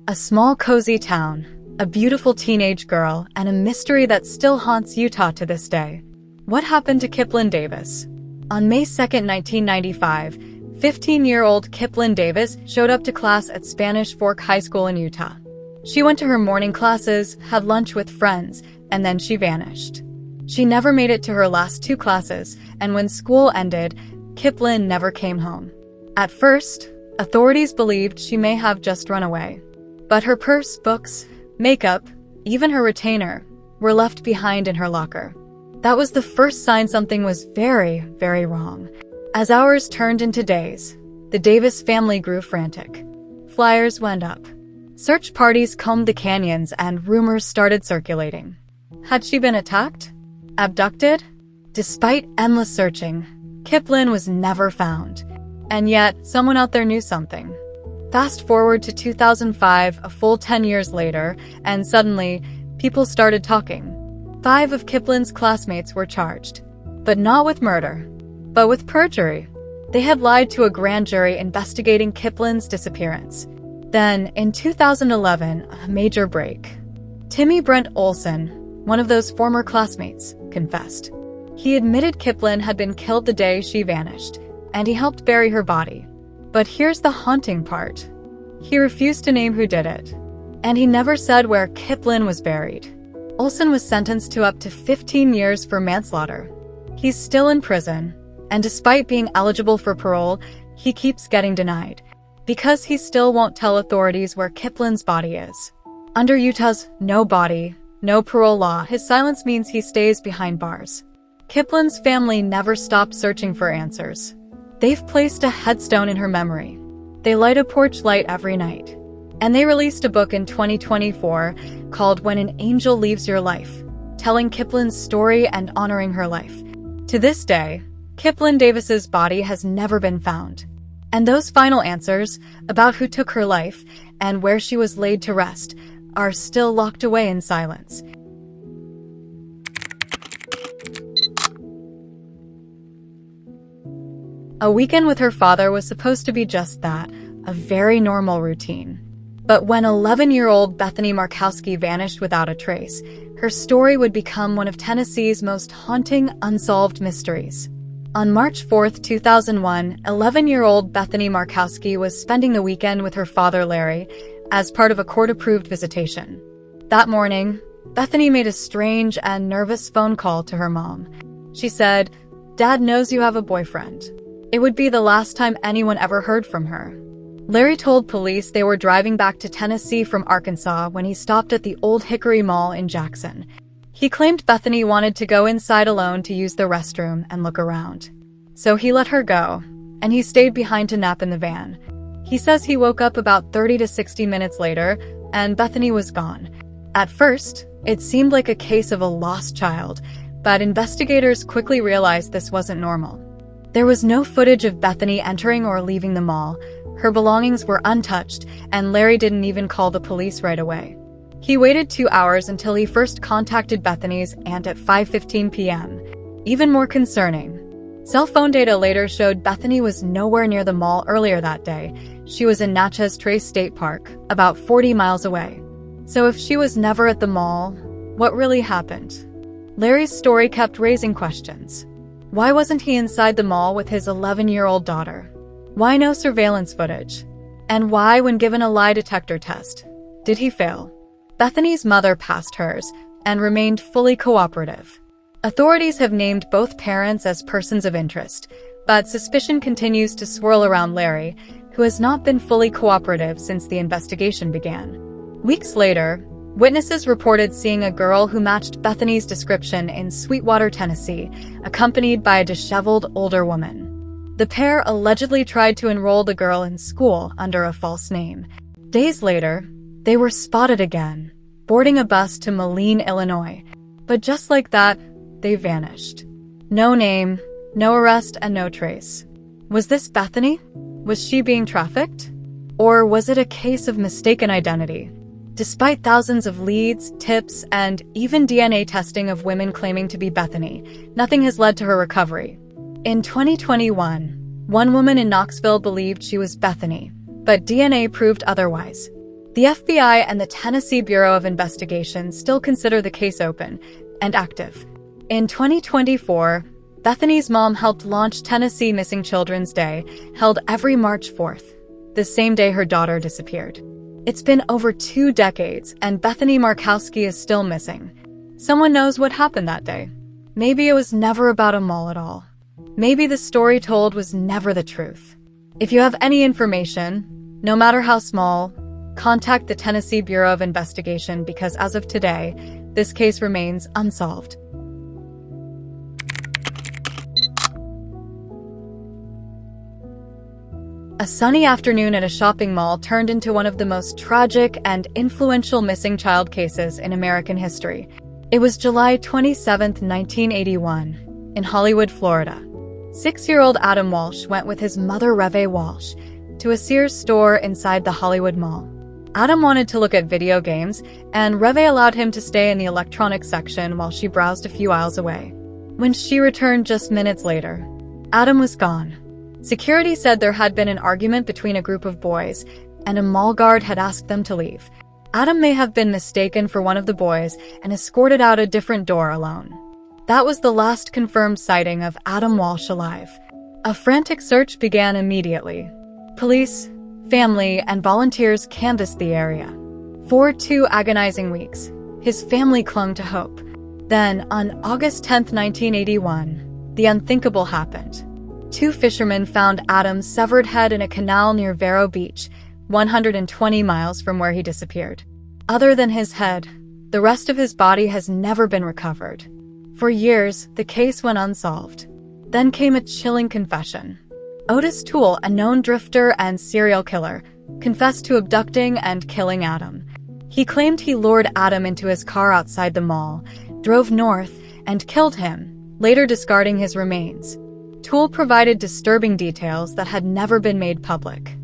A small, cozy town, a beautiful teenage girl, and a mystery that still haunts Utah to this day. What happened to Kiplyn Davis? On May 2, 1995, 15-year-old Kiplyn Davis showed up to class at Spanish Fork High School in Utah. She went to her morning classes, had lunch with friends, and then she vanished. She never made it to her last two classes, and when school ended, Kiplyn never came home. At first, authorities believed she may have just run away. But her purse, books, makeup, even her retainer, were left behind in her locker. That was the first sign something was very, very wrong. As hours turned into days, the Davis family grew frantic. Flyers went up. Search parties combed the canyons and rumors started circulating. Had she been attacked? Abducted? Despite endless searching, Kiplyn was never found. And yet, someone out there knew something. Fast forward to 2005, a full 10 years later, and suddenly, people started talking. 5 of Kiplyn's classmates were charged. But not with murder, but with perjury. They had lied to a grand jury investigating Kiplyn's disappearance. Then, in 2011, a major break. Timmy Brent Olson, one of those former classmates, confessed. He admitted Kiplyn had been killed the day she vanished, and he helped bury her body. But here's the haunting part. He refused to name who did it. And he never said where Kiplyn was buried. Olson was sentenced to up to 15 years for manslaughter. He's still in prison, and despite being eligible for parole, he keeps getting denied. Because he still won't tell authorities where Kiplyn's body is. Under Utah's no body, no parole law, his silence means he stays behind bars. Kiplyn's family never stopped searching for answers. They've placed a headstone in her memory. They light a porch light every night. And they released a book in 2024 called When an Angel Leaves Your Life, telling Kiplyn's story and honoring her life. To this day, Kiplyn Davis's body has never been found. And those final answers about who took her life and where she was laid to rest are still locked away in silence. A weekend with her father was supposed to be just that, a very normal routine. But when 11-year-old Bethany Markowski vanished without a trace, her story would become one of Tennessee's most haunting, unsolved mysteries. On March 4, 2001, 11-year-old Bethany Markowski was spending the weekend with her father Larry as part of a court-approved visitation. That morning, Bethany made a strange and nervous phone call to her mom. She said, "Dad knows you have a boyfriend." It would be the last time anyone ever heard from her. Larry told police they were driving back to Tennessee from Arkansas when he stopped at the Old Hickory Mall in Jackson. He claimed Bethany wanted to go inside alone to use the restroom and look around. So he let her go, and he stayed behind to nap in the van. He says he woke up about 30 to 60 minutes later, and Bethany was gone. At first, it seemed like a case of a lost child, but investigators quickly realized this wasn't normal. There was no footage of Bethany entering or leaving the mall. Her belongings were untouched, and Larry didn't even call the police right away. He waited 2 hours until he first contacted Bethany's aunt at 5:15 p.m. Even more concerning, cell phone data later showed Bethany was nowhere near the mall earlier that day. She was in Natchez Trace State Park, about 40 miles away. So if she was never at the mall, what really happened? Larry's story kept raising questions. Why wasn't he inside the mall with his 11-year-old daughter? Why no surveillance footage? And why, when given a lie detector test, did he fail? Bethany's mother passed hers and remained fully cooperative. Authorities have named both parents as persons of interest, but suspicion continues to swirl around Larry, who has not been fully cooperative since the investigation began. Weeks later, witnesses reported seeing a girl who matched Bethany's description in Sweetwater, Tennessee, accompanied by a disheveled older woman. The pair allegedly tried to enroll the girl in school under a false name. Days later, they were spotted again, boarding a bus to Moline, Illinois. But just like that, they vanished. No name, no arrest, and no trace. Was this Bethany? Was she being trafficked? Or was it a case of mistaken identity? Despite thousands of leads, tips, and even DNA testing of women claiming to be Bethany, nothing has led to her recovery. In 2021, one woman in Knoxville believed she was Bethany, but DNA proved otherwise. The FBI and the Tennessee Bureau of Investigation still consider the case open and active. In 2024, Bethany's mom helped launch Tennessee Missing Children's Day, held every March 4th, the same day her daughter disappeared. It's been over 2 decades, and Bethany Markowski is still missing. Someone knows what happened that day. Maybe it was never about a mall at all. Maybe the story told was never the truth. If you have any information, no matter how small, contact the Tennessee Bureau of Investigation because as of today, this case remains unsolved. A sunny afternoon at a shopping mall turned into one of the most tragic and influential missing child cases in American history. It was July 27, 1981, in Hollywood, Florida. 6-year-old Adam Walsh went with his mother, Reve Walsh, to a Sears store inside the Hollywood Mall. Adam wanted to look at video games, and Reve allowed him to stay in the electronics section while she browsed a few aisles away. When she returned just minutes later, Adam was gone. Security said there had been an argument between a group of boys, and a mall guard had asked them to leave. Adam may have been mistaken for one of the boys and escorted out a different door alone. That was the last confirmed sighting of Adam Walsh alive. A frantic search began immediately. Police, family, and volunteers canvassed the area. For 2 agonizing weeks, his family clung to hope. Then, on August 10, 1981, the unthinkable happened. 2 fishermen found Adam's severed head in a canal near Vero Beach, 120 miles from where he disappeared. Other than his head, the rest of his body has never been recovered. For years, the case went unsolved. Then came a chilling confession. Otis Toole, a known drifter and serial killer, confessed to abducting and killing Adam. He claimed he lured Adam into his car outside the mall, drove north, and killed him, later discarding his remains. Toole provided disturbing details that had never been made public.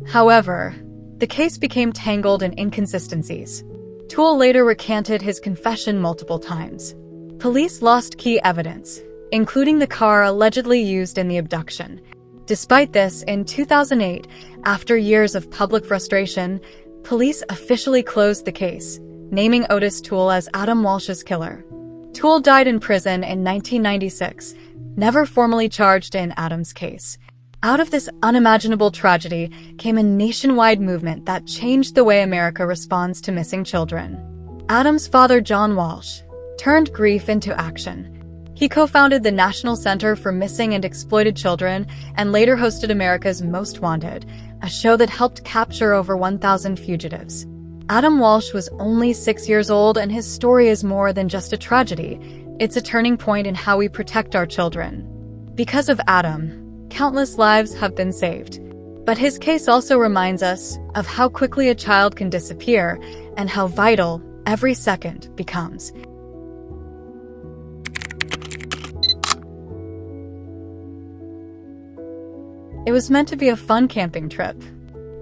However, the case became tangled in inconsistencies. Toole later recanted his confession multiple times. Police lost key evidence, including the car allegedly used in the abduction. Despite this, in 2008, after years of public frustration, police officially closed the case, naming Otis Toole as Adam Walsh's killer. Toole died in prison in 1996, never formally charged in Adam's case. Out of this unimaginable tragedy came a nationwide movement that changed the way America responds to missing children. Adam's father, John Walsh, turned grief into action. He co-founded the National Center for Missing and Exploited Children and later hosted America's Most Wanted, a show that helped capture over 1,000 fugitives. Adam Walsh was only 6 years old, and his story is more than just a tragedy. It's a turning point in how we protect our children. Because of Adam, countless lives have been saved. But his case also reminds us of how quickly a child can disappear and how vital every second becomes. It was meant to be a fun camping trip.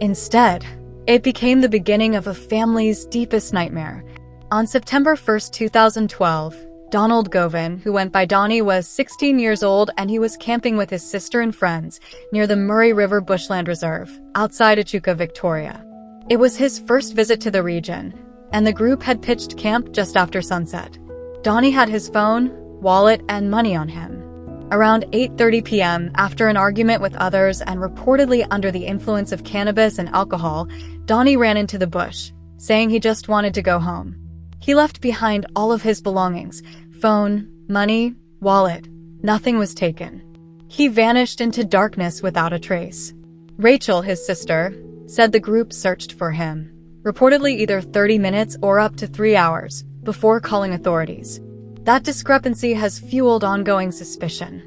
Instead, it became the beginning of a family's deepest nightmare. On September 1, 2012, Donald Govan, who went by Donnie, was 16 years old, and he was camping with his sister and friends near the Murray River Bushland Reserve, outside Echuca, Victoria. It was his first visit to the region, and the group had pitched camp just after sunset. Donnie had his phone, wallet, and money on him. Around 8:30 p.m., after an argument with others and reportedly under the influence of cannabis and alcohol, Donnie ran into the bush, saying he just wanted to go home. He left behind all of his belongings: phone, money, wallet. Nothing was taken. He vanished into darkness without a trace. Rachel, his sister, said the group searched for him, reportedly either 30 minutes or up to 3 hours, before calling authorities. That discrepancy has fueled ongoing suspicion.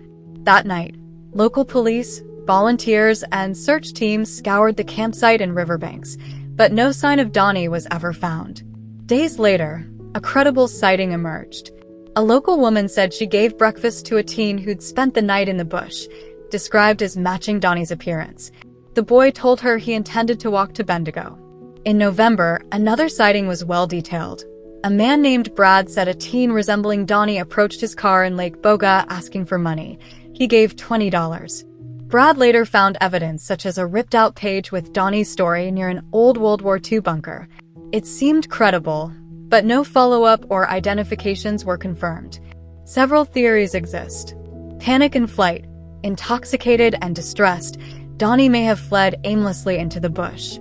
That night, local police, volunteers, and search teams scoured the campsite and riverbanks, but no sign of Donnie was ever found. Days later, a credible sighting emerged. A local woman said she gave breakfast to a teen who'd spent the night in the bush, described as matching Donnie's appearance. The boy told her he intended to walk to Bendigo. In November, another sighting was well detailed. A man named Brad said a teen resembling Donnie approached his car in Lake Boga asking for money. He gave $20. Brad later found evidence such as a ripped-out page with Donnie's story near an old World War II bunker. It seemed credible, but no follow-up or identifications were confirmed. Several theories exist. Panic in flight. Intoxicated and distressed, Donnie may have fled aimlessly into the bush.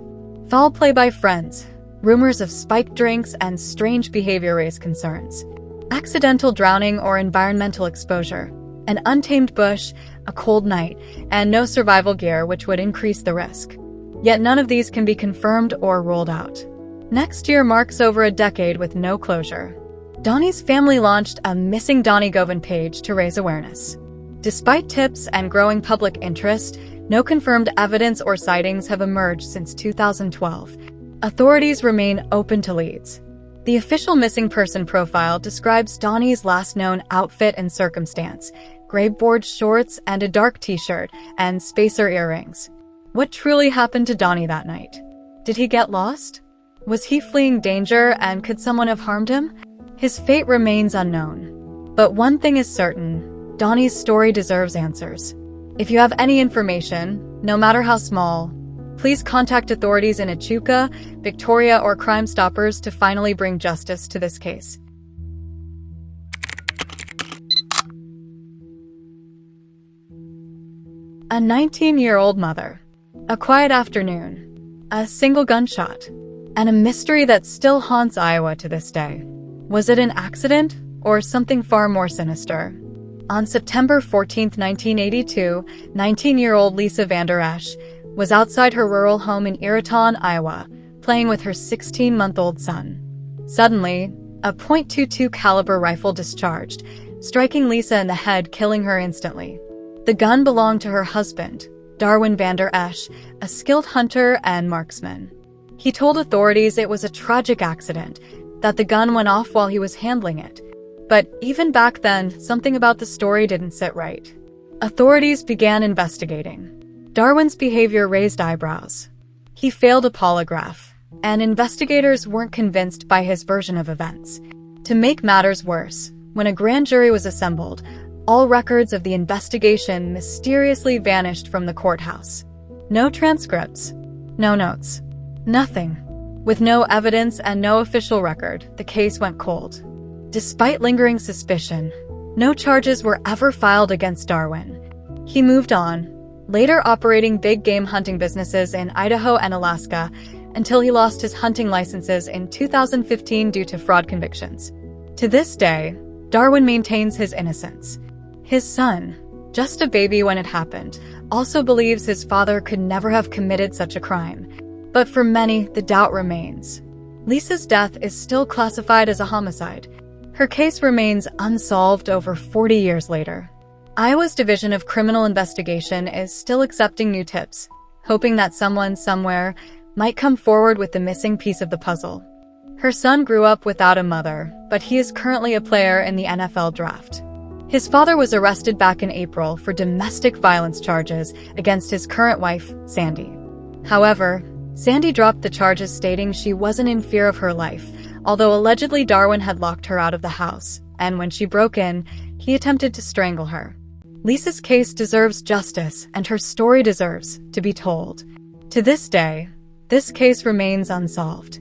Foul play by friends. Rumors of spiked drinks and strange behavior raise concerns. Accidental drowning or environmental exposure. An untamed bush, a cold night, and no survival gear, which would increase the risk. Yet none of these can be confirmed or ruled out. Next year marks over a decade with no closure. Donnie's family launched a Missing Donnie Govan page to raise awareness. Despite tips and growing public interest, no confirmed evidence or sightings have emerged since 2012. Authorities remain open to leads. The official missing person profile describes Donnie's last known outfit and circumstance: gray board shorts and a dark t-shirt, and spacer earrings. What truly happened to Donnie that night? Did he get lost? Was he fleeing danger, and could someone have harmed him? His fate remains unknown. But one thing is certain: Donnie's story deserves answers. If you have any information, no matter how small, please contact authorities in Echuca, Victoria, or Crime Stoppers to finally bring justice to this case. A 19-year-old mother. A quiet afternoon. A single gunshot. And a mystery that still haunts Iowa to this day. Was it an accident, or something far more sinister? On September 14, 1982, 19-year-old Lisa Vander Esch was outside her rural home in Ironton, Iowa, playing with her 16-month-old son. Suddenly, a .22 caliber rifle discharged, striking Lisa in the head, killing her instantly. The gun belonged to her husband, Darwin Vander Esch, a skilled hunter and marksman. He told authorities it was a tragic accident, that the gun went off while he was handling it. But even back then, something about the story didn't sit right. Authorities began investigating. Darwin's behavior raised eyebrows. He failed a polygraph, and investigators weren't convinced by his version of events. To make matters worse, when a grand jury was assembled, all records of the investigation mysteriously vanished from the courthouse. No transcripts, no notes, nothing. With no evidence and no official record, the case went cold. Despite lingering suspicion, no charges were ever filed against Darwin. He moved on, later operating big game hunting businesses in Idaho and Alaska, until he lost his hunting licenses in 2015 due to fraud convictions. To this day, Darwin maintains his innocence. His son, just a baby when it happened, also believes his father could never have committed such a crime. But for many, the doubt remains. Lisa's death is still classified as a homicide. Her case remains unsolved over 40 years later. Iowa's Division of Criminal Investigation is still accepting new tips, hoping that someone somewhere might come forward with the missing piece of the puzzle. Her son grew up without a mother, but he is currently a player in the NFL draft. His father was arrested back in April for domestic violence charges against his current wife, Sandy. However, Sandy dropped the charges, stating she wasn't in fear of her life, although allegedly Darwin had locked her out of the house, and when she broke in, he attempted to strangle her. Lisa's case deserves justice, and her story deserves to be told. To this day, this case remains unsolved.